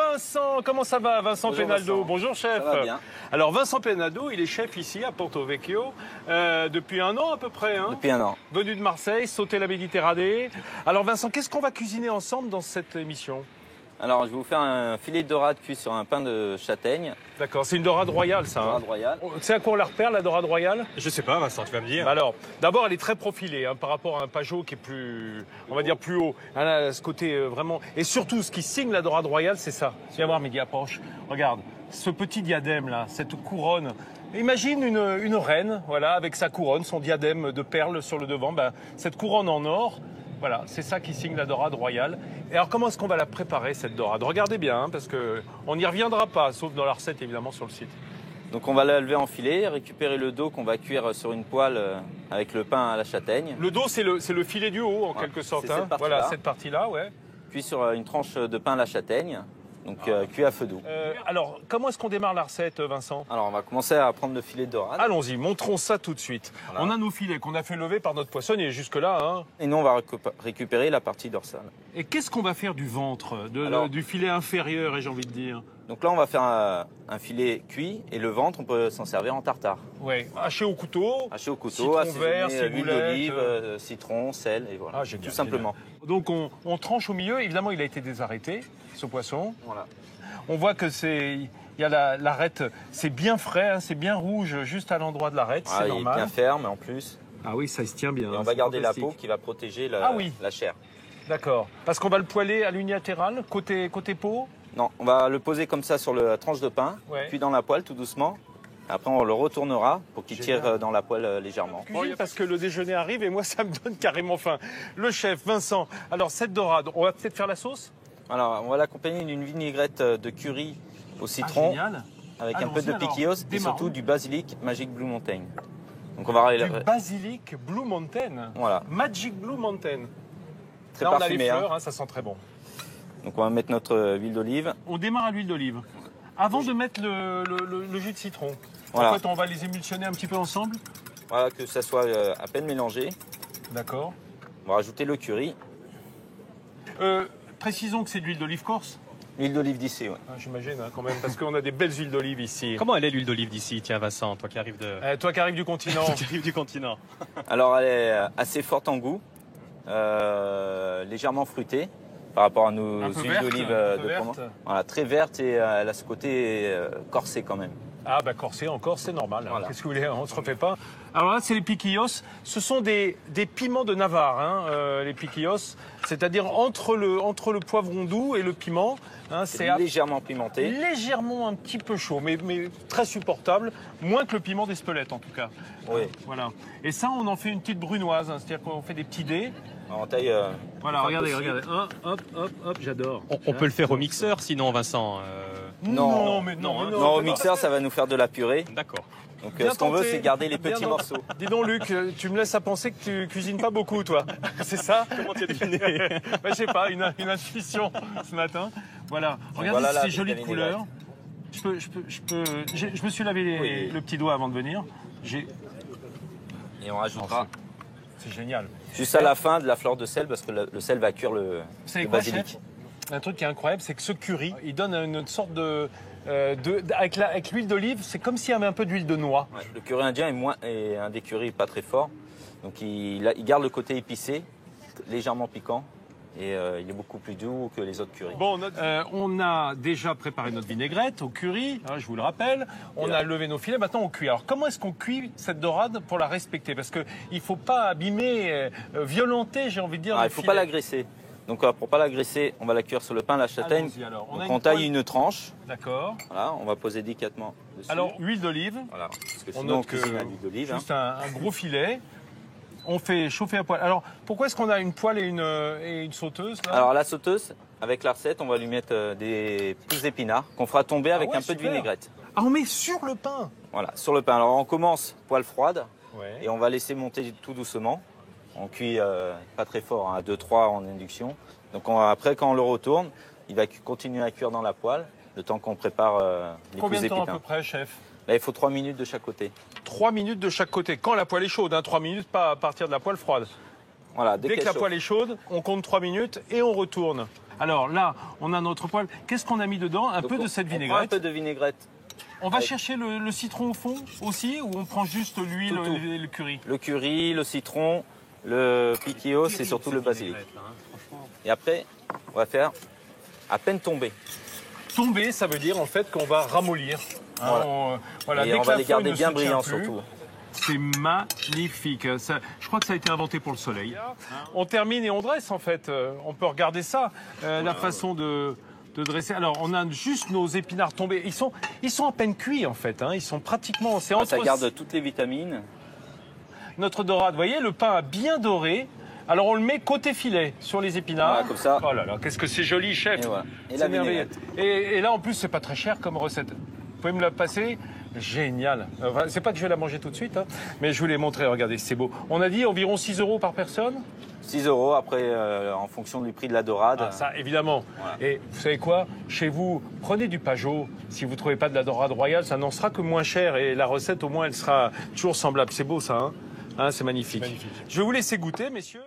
Vincent, comment ça va Vincent Penaldo? Vincent. Bonjour chef. Ça va bien. Alors Vincent Penaldo, il est chef ici à Porto Vecchio depuis un an à peu près. Hein, Depuis un an. venu de Marseille, sauter la Méditerranée. Alors Vincent, qu'est-ce qu'on va cuisiner ensemble dans cette émission? Alors, je vais vous faire un filet de dorade cuit sur un pain de châtaigne. D'accord, c'est une dorade royale ça. Dorade Hein. royale. Tu sais à quoi on la repère la dorade royale? Je sais pas, Vincent, tu vas me dire. Alors, d'abord, elle est très profilée hein, par rapport à un pajot qui est plus, on va dire plus haut. Elle a ce côté vraiment. Et surtout, ce qui signe la dorade royale, c'est ça. Viens voir, Mehdi, approche. Regarde, ce petit diadème là, cette couronne. Imagine une reine, voilà, avec sa couronne, son diadème de perles sur le devant. Ben, cette couronne en or. Voilà, c'est ça qui signe la dorade royale. Et alors, comment est-ce qu'on va la préparer, cette dorade? Regardez bien, hein, parce qu'on n'y reviendra pas, sauf dans la recette, évidemment, sur le site. Donc, on va la lever en filet, récupérer le dos qu'on va cuire sur une poêle avec le pain à la châtaigne. Le dos, c'est le filet du haut, en Ouais, quelque sorte. c'est Hein. cette partie-là. Voilà, cette partie-là, ouais. Cuit sur une tranche de pain à la châtaigne, donc cuit à feu doux. Alors, comment est-ce qu'on démarre la recette, Vincent? Alors, on va commencer à prendre le filet de dorade. Allons-y, montrons ça tout de suite. Voilà. On a nos filets qu'on a fait lever par notre poissonnier jusque-là. Hein. Et nous, on va récupérer la partie dorsale. Et qu'est-ce qu'on va faire du ventre, Alors- du filet inférieur, j'ai envie de dire? Donc là, on va faire un filet cuit et le ventre, on peut s'en servir en tartare. Ouais, haché au couteau. Haché au couteau, Citron assaisonné, vert, huile ciboulette, d'olive, citron, sel, et voilà. Ah, génial, tout simplement. Donc on tranche au milieu. Évidemment, il a été désarrêté, ce poisson. Voilà. On voit que il y a l'arête, c'est bien frais, hein, c'est bien rouge juste à l'endroit de l'arête, Ah, c'est il est normal. bien ferme en plus. Ah oui, ça se tient bien. Et hein, on va c'est garder la fantastique. peau qui va protéger Ah oui. la chair. D'accord. Parce qu'on va le poêler à l'unilatéral, côté peau. Non, on va le poser comme ça sur la tranche de pain, Ouais. puis dans la poêle tout doucement. Après, on le retournera pour qu'il Génial. tire dans la poêle légèrement. Cuisine parce que le déjeuner arrive et moi ça me donne carrément faim. Le chef Vincent, alors cette dorade, on va peut-être faire la sauce? Alors, on va l'accompagner d'une vinaigrette de curry au citron, génial. avec un peu Allons-y, de alors. piquillos et Démarrons. surtout du basilic Magic Blue Mountain. Donc, on va Du basilic Blue Mountain. Voilà. Magic Blue Mountain. Très Là on a les parfumé. fleurs, Hein. hein, ça sent très bon. Donc, on va mettre notre huile d'olive. On démarre à l'huile d'olive. Avant de mettre le jus de citron. Voilà. En fait, on va les émulsionner un petit peu ensemble. Voilà, que ça soit à peine mélangé. D'accord. On va rajouter le curry. Précisons que c'est de l'huile d'olive corse. L'huile d'olive d'ici, ouais. Ah, j'imagine hein, quand même, parce qu'on a des belles huiles d'olive ici. Comment elle est l'huile d'olive d'ici, tiens Vincent, toi qui arrives Toi qui arrives du continent. qui arrives du continent. Alors, elle est assez forte en goût, légèrement fruitée par rapport à nos Un peu huiles verte, d'olive un peu de verte. Provence. Voilà, très verte et elle a ce côté corsé quand même. Ah bah corsé encore, c'est normal. Hein. Voilà. Qu'est-ce que vous voulez, on se refait pas. Alors là, c'est les piquillos. Ce sont des piments de Navarre, hein, les piquillos. C'est-à-dire entre le poivron doux et le piment. Hein, C'est légèrement pimenté. légèrement un petit peu chaud, mais très supportable. Moins que le piment d'Espelette, en tout cas. Oui. Voilà. Et ça, on en fait une petite brunoise. Hein, c'est-à-dire qu'on fait des petits dés. En taille. Voilà, enfin, regardez, possible. regardez. Hop, hop, hop, j'adore. On peut le faire au mixeur sinon Vincent. Non, mais non, Non, au mixeur, ça va nous faire de la purée. D'accord. Donc, Bien ce qu'on veut, tenté. c'est garder les Bien petits tenté. morceaux. Dis donc Luc, tu me laisses à penser que tu cuisines pas beaucoup toi. C'est ça? Comment tu as deviné? Je sais pas, une intuition ce matin. Voilà. Regardez voilà la ces jolies petite couleurs. Je me suis lavé Oui. le petit doigt avant de venir. Et on rajoutera C'est génial. juste à la fin de la fleur de sel parce que le sel va cuire le Vous savez le quoi, basilic. chef? Un truc qui est incroyable, c'est que ce curry, il donne une sorte avec l'huile d'olive, c'est comme s'il y avait un peu d'huile de noix. Ouais, le curry indien est un des currys pas très fort. Donc il garde le côté épicé, légèrement piquant. Et il est beaucoup plus doux que les autres currys. Bon, on a déjà préparé notre vinaigrette au curry, hein, je vous le rappelle. On a levé nos filets, maintenant on cuit. Alors comment est-ce qu'on cuit cette dorade pour la respecter? Parce qu'il ne faut pas abîmer, violenter, j'ai envie de dire. Il le ne faut filet. pas l'agresser. Donc pour pas l'agresser, on va la cuire sur le pain à la châtaigne. Allons-y, alors. Donc a on une taille poêle. une tranche. D'accord. Voilà, on va poser délicatement dessus. Alors, huile d'olive, voilà, parce que on sinon on note que cuisine à l'huile d'olive. juste un gros filet. On fait chauffer à poêle. Alors, pourquoi est-ce qu'on a une poêle et une sauteuse là? Alors la sauteuse, avec la recette, on va lui mettre des pousses d'épinards qu'on fera tomber avec ouais, un peu de super. vinaigrette. Ah, on met sur le pain. Voilà, sur le pain. Alors on commence poêle froide Ouais. et on va laisser monter tout doucement. On cuit pas très fort, hein, à 2-3 en induction. Donc après, quand on le retourne, il va continuer à cuire dans la poêle, le temps qu'on prépare les Combien pousses de temps à d'épinards. peu près, chef? Là, il faut 3 minutes de chaque côté. 3 minutes de chaque côté. Quand la poêle est chaude, hein, 3 minutes, pas à partir de la poêle froide. Voilà, Dès qu'elle que la chauffe. poêle est chaude, on compte 3 minutes et on retourne. Alors là, on a notre poêle. Qu'est-ce qu'on a mis dedans? Un Donc, peu de cette on prend un vinaigrette. peu de vinaigrette. On va chercher le citron au fond aussi, ou on prend juste l'huile Tout. et le curry? Le curry, le citron, le piquillos et surtout le basilic. Et après, on va faire à peine tomber. Tomber, ça veut dire en fait qu'on va ramollir. Hein, Voilà. voilà. Et Dès on que va la les feuille garder ne bien se tient brillants plus, surtout. C'est magnifique. Ça, je crois que ça a été inventé pour le soleil. On termine et on dresse en fait. On peut regarder ça, la façon de dresser. Alors on a juste nos épinards tombés. Ils sont à peine cuits en fait. Hein. Ils sont pratiquement. C'est Ça entre garde toutes les vitamines. notre dorade. Vous voyez, le pain a bien doré. Alors on le met côté filet sur les épinards. Voilà, comme ça. Oh là là, qu'est-ce que c'est joli, chef. Et voilà. Et C'est la merveilleux. vinaigrette. Et là en plus c'est pas très cher comme recette. Vous pouvez me la passer? Génial. Enfin, c'est pas que je vais la manger tout de suite, hein, mais je vous l'ai montré. Regardez, c'est beau. On a dit environ 6 € par personne. 6 € après, en fonction du prix de la dorade. Ah, ça, évidemment. Voilà. Et vous savez quoi? Chez vous, prenez du Pajot. Si vous ne trouvez pas de la dorade royale, ça n'en sera que moins cher. Et la recette, au moins, elle sera toujours semblable. C'est beau, ça. Hein, c'est magnifique. Je vais vous laisser goûter, messieurs.